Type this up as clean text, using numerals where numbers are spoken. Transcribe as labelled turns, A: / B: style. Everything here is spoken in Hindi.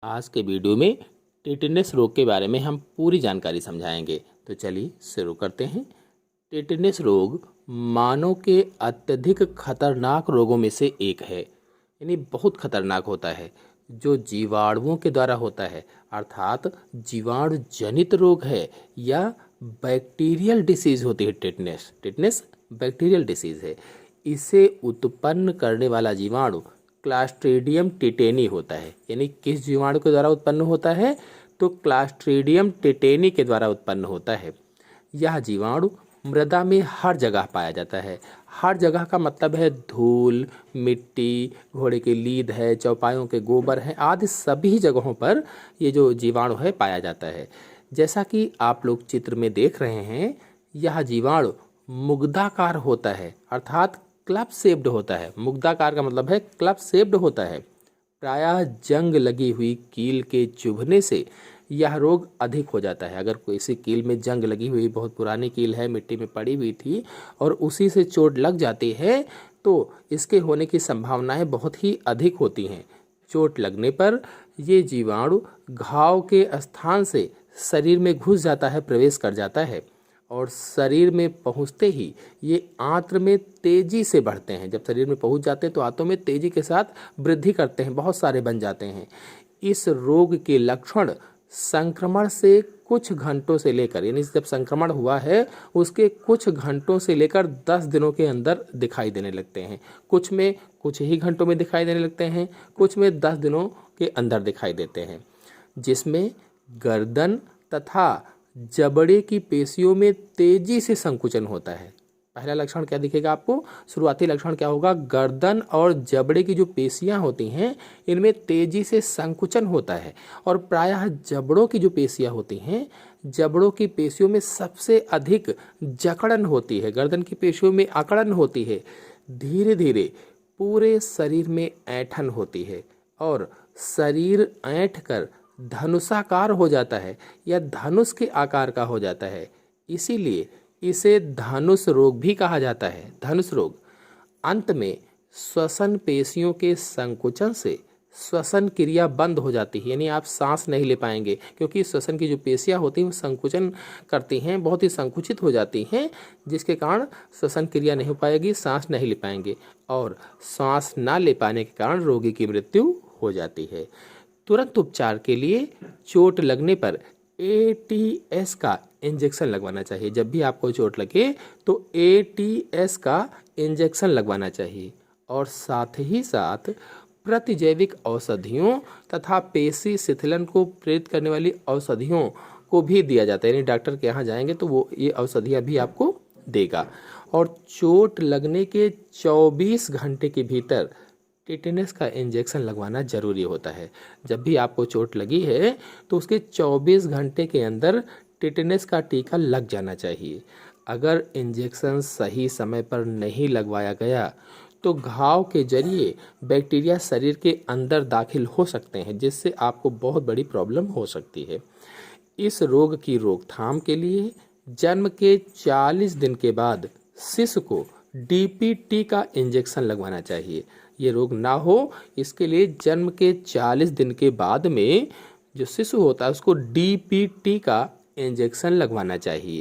A: आज के वीडियो में टेटनस रोग के बारे में हम पूरी जानकारी समझाएंगे। तो चलिए शुरू करते हैं। टेटनस रोग मानव के अत्यधिक खतरनाक रोगों में से एक है, यानी बहुत खतरनाक होता है, जो जीवाणुओं के द्वारा होता है, अर्थात जीवाणु जनित रोग है या बैक्टीरियल डिसीज होती है। टेटनस बैक्टीरियल डिसीज है। इसे उत्पन्न करने वाला जीवाणु क्लास्ट्रीडियम टिटेनी होता है। यानी किस जीवाणु के द्वारा उत्पन्न होता है? तो क्लास्ट्रीडियम टिटेनी के द्वारा उत्पन्न होता है। यह जीवाणु मृदा में हर जगह पाया जाता है। हर जगह का मतलब है धूल, मिट्टी, घोड़े की लीद है, चौपायों के गोबर है, आदि सभी जगहों पर ये जो जीवाणु है पाया जाता है। जैसा कि आप लोग चित्र में देख रहे हैं, यह जीवाणु मुग्धाकार होता है, अर्थात क्लब शेप्ड होता है। मुग्धाकार का मतलब है क्लब शेप्ड होता है। प्रायः जंग लगी हुई कील के चुभने से यह रोग अधिक हो जाता है। अगर किसी कील में जंग लगी हुई, बहुत पुरानी कील है, मिट्टी में पड़ी हुई थी और उसी से चोट लग जाती है, तो इसके होने की संभावनाएं बहुत ही अधिक होती हैं। चोट लगने पर ये जीवाणु घाव के स्थान से शरीर में घुस जाता है, प्रवेश कर जाता है और शरीर में पहुंचते ही ये आंत्र में तेजी से बढ़ते हैं। जब शरीर में पहुंच जाते हैं तो आंतों में तेजी के साथ वृद्धि करते हैं, बहुत सारे बन जाते हैं। इस रोग के लक्षण संक्रमण से कुछ घंटों से लेकर, यानी जब संक्रमण हुआ है उसके कुछ घंटों से लेकर 10 दिनों के अंदर दिखाई देने लगते हैं। कुछ में कुछ ही घंटों में दिखाई देने लगते हैं, कुछ में 10 दिनों के अंदर दिखाई देते हैं, जिसमें गर्दन तथा जबड़े की पेशियों में तेजी से संकुचन होता है। पहला लक्षण क्या दिखेगा आपको? शुरुआती लक्षण क्या होगा? गर्दन और जबड़े की जो पेशियां होती हैं इनमें तेजी से संकुचन होता है और प्रायः जबड़ों की जो पेशियां होती हैं, जबड़ों की पेशियों में सबसे अधिक जकड़न होती है। गर्दन की पेशियों में अकड़न होती है। धीरे धीरे पूरे शरीर में ऐंठन होती है और शरीर ऐंठ कर धनुषाकार हो जाता है या धनुष के आकार का हो जाता है। इसीलिए इसे धनुष रोग भी कहा जाता है। धनुष रोग। अंत में श्वसन पेशियों के संकुचन से श्वसन क्रिया बंद हो जाती है, यानी आप सांस नहीं ले पाएंगे, क्योंकि श्वसन की जो पेशियां होती हैं वो संकुचन करती हैं, बहुत ही संकुचित हो जाती हैं, जिसके कारण श्वसन क्रिया नहीं हो पाएगी, सांस नहीं ले पाएंगे और सांस ना ले पाने के कारण रोगी की मृत्यु हो जाती है। तुरंत उपचार के लिए चोट लगने पर ATS का इंजेक्शन लगवाना चाहिए। जब भी आपको चोट लगे तो ATS का इंजेक्शन लगवाना चाहिए और साथ ही साथ प्रतिजैविक औषधियों तथा पेशी शिथिलन को प्रेरित करने वाली औषधियों को भी दिया जाता है। यानी डॉक्टर के यहाँ जाएंगे तो वो ये औषधियाँ भी आपको देगा। और चोट लगने के 24 घंटे के भीतर टेटनस का इंजेक्शन लगवाना जरूरी होता है। जब भी आपको चोट लगी है तो उसके 24 घंटे के अंदर टेटनस का टीका लग जाना चाहिए। अगर इंजेक्शन सही समय पर नहीं लगवाया गया तो घाव के जरिए बैक्टीरिया शरीर के अंदर दाखिल हो सकते हैं, जिससे आपको बहुत बड़ी प्रॉब्लम हो सकती है। इस रोग की रोकथाम के लिए जन्म के 40 दिन के बाद शिशु को DPT का इंजेक्शन लगवाना चाहिए। ये रोग ना हो इसके लिए जन्म के 40 दिन के बाद में जो शिशु होता है उसको DPT का इंजेक्शन लगवाना चाहिए।